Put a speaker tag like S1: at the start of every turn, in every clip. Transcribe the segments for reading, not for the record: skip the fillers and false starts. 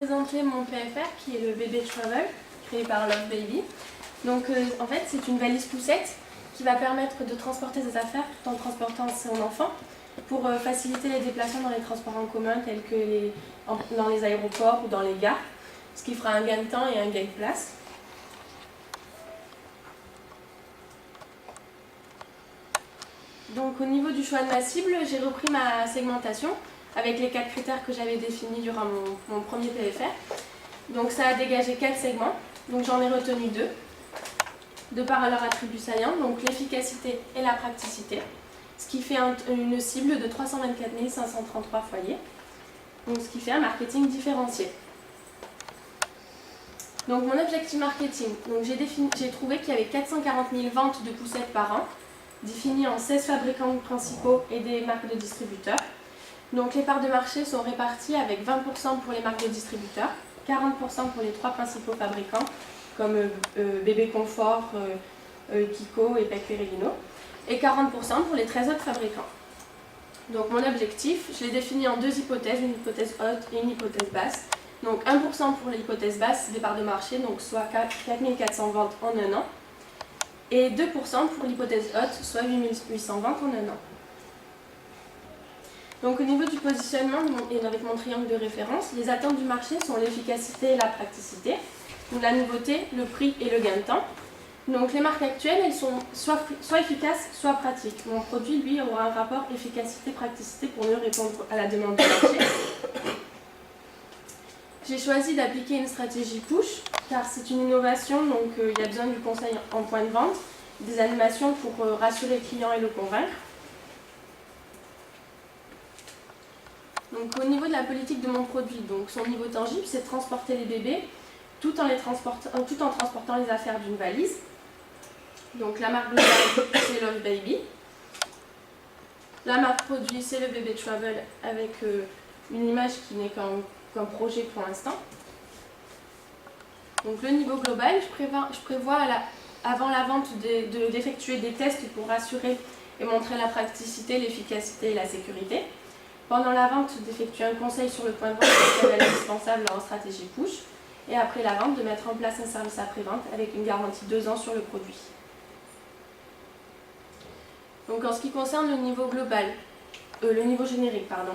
S1: Présenter mon PFR qui est le Bébé Travel créé par Love Baby. Donc en fait c'est une valise poussette qui va permettre de transporter ses affaires tout en transportant son enfant pour faciliter les déplacements dans les transports en commun tels que dans les aéroports ou dans les gares, ce qui fera un gain de temps et un gain de place. Donc au niveau du choix de ma cible, j'ai repris ma segmentation avec les 4 critères que j'avais définis durant mon premier PFR. Donc ça a dégagé 4 segments, donc j'en ai retenu 2, de par leurs attributs saillants, donc l'efficacité et la praticité, ce qui fait une cible de 324 533 foyers, donc ce qui fait un marketing différencié. Donc mon objectif marketing, j'ai trouvé qu'il y avait 440 000 ventes de poussettes par an, définies en 16 fabricants principaux et des marques de distributeurs. Donc les parts de marché sont réparties avec 20% pour les marques de distributeurs, 40% pour les 3 principaux fabricants comme Bébé Confort, Kiko et Pec Ferrellino, et 40% pour les 13 autres fabricants. Donc mon objectif, je l'ai défini en 2 hypothèses, une hypothèse haute et une hypothèse basse. Donc 1% pour l'hypothèse basse des parts de marché, donc soit 4 400 ventes en un an, et 2% pour l'hypothèse haute, soit 8 800 ventes en un an. Donc au niveau du positionnement et avec mon triangle de référence, les attentes du marché sont l'efficacité et la praticité. Donc la nouveauté, le prix et le gain de temps. Donc les marques actuelles, elles sont soit efficaces, soit pratiques. Mon produit, lui, aura un rapport efficacité-praticité pour mieux répondre à la demande du marché. J'ai choisi d'appliquer une stratégie push, car c'est une innovation, donc il y a besoin du conseil en point de vente, des animations pour rassurer le client et le convaincre. Donc au niveau de la politique de mon produit, donc son niveau tangible, c'est de transporter les bébés tout en transportant les affaires d'une valise. Donc la marque globale, c'est Love Baby. La marque produit, c'est le Bébé Travel avec une image qui n'est qu'un projet pour l'instant. Donc le niveau global, je prévois avant la vente d'effectuer des tests pour rassurer et montrer la praticité, l'efficacité et la sécurité. Pendant la vente, d'effectuer un conseil sur le point de vente qui est indispensable en stratégie push. Et après la vente, de mettre en place un service après-vente avec une garantie de 2 ans sur le produit. Donc en ce qui concerne le niveau global, le niveau générique, pardon.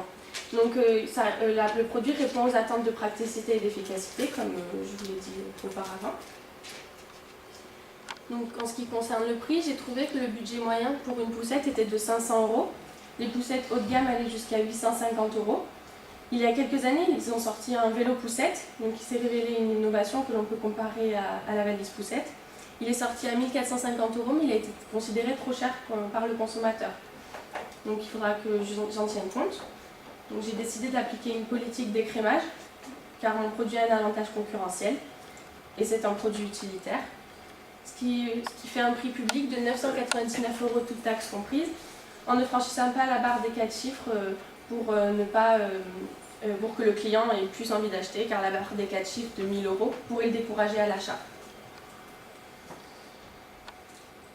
S1: Donc le produit répond aux attentes de praticité et d'efficacité, comme je vous l'ai dit auparavant. Donc en ce qui concerne le prix, j'ai trouvé que le budget moyen pour une poussette était de 500 €. Les poussettes haut de gamme allaient jusqu'à 850 €. Il y a quelques années, ils ont sorti un vélo poussette, donc qui s'est révélé une innovation que l'on peut comparer à la valise poussette. Il est sorti à 1 450 €, mais il a été considéré trop cher par le consommateur. Donc il faudra que j'en tienne compte. Donc j'ai décidé d'appliquer une politique d'écrémage, car mon produit a un avantage concurrentiel, et c'est un produit utilitaire. Ce qui fait un prix public de 999 € toutes taxes comprises, en ne franchissant pas la barre des 4 chiffres pour que le client ait plus envie d'acheter, car la barre des 4 chiffres de 1 000 € pourrait le décourager à l'achat.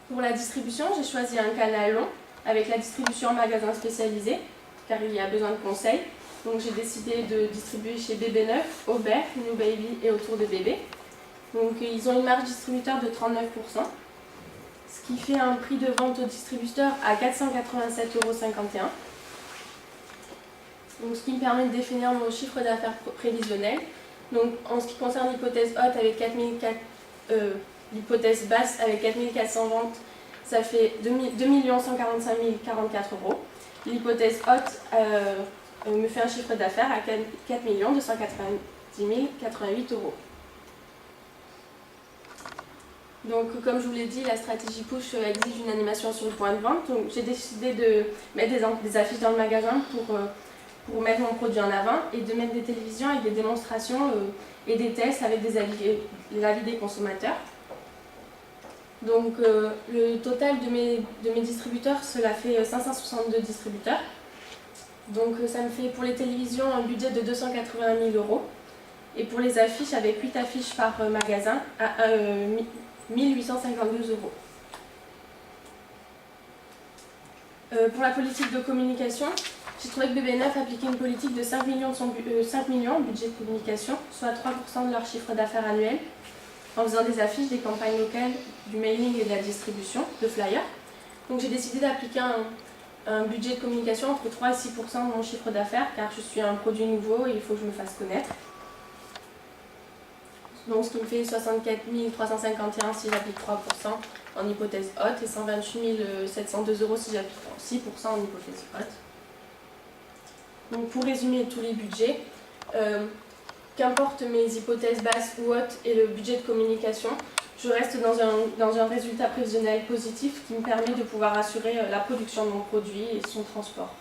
S1: Pour la distribution, j'ai choisi un canal long avec la distribution en magasin spécialisé, car il y a besoin de conseils. Donc j'ai décidé de distribuer chez Bébé Neuf, Aubert, New Baby et Autour de Bébé. Donc ils ont une marge distributeur de 39%, ce qui fait un prix de vente au distributeur à 487,51 €. Donc, ce qui me permet de définir mon chiffre d'affaires prévisionnel. Donc, en ce qui concerne l'hypothèse haute avec l'hypothèse basse avec 4 400 ventes, ça fait 2 145 044 €. L'hypothèse haute me fait un chiffre d'affaires à 4 290 088 €. Donc, comme je vous l'ai dit, la stratégie push exige une animation sur le point de vente. Donc, j'ai décidé de mettre des affiches dans le magasin pour mettre mon produit en avant et de mettre des télévisions avec des démonstrations et des tests avec l'avis des consommateurs. Donc le total de mes distributeurs, cela fait 562 distributeurs. Donc ça me fait pour les télévisions un budget de 280 000 € et pour les affiches avec 8 affiches par magasin à 1 852 €. Pour la politique de communication, J'ai trouvé que BB9 appliquait une politique de 5 millions, 5 millions en budget de communication, soit 3% de leur chiffre d'affaires annuel, en faisant des affiches, des campagnes locales, du mailing et de la distribution de flyers. Donc j'ai décidé d'appliquer un budget de communication entre 3 et 6% de mon chiffre d'affaires, car je suis un produit nouveau et il faut que je me fasse connaître. Donc ce qui me fait 64 351 si j'applique 3% en hypothèse haute et 128 702 € si j'applique 6% en hypothèse haute. Donc pour résumer tous les budgets, qu'importe mes hypothèses basses ou hautes et le budget de communication, je reste dans un résultat prévisionnel positif qui me permet de pouvoir assurer la production de mon produit et son transport.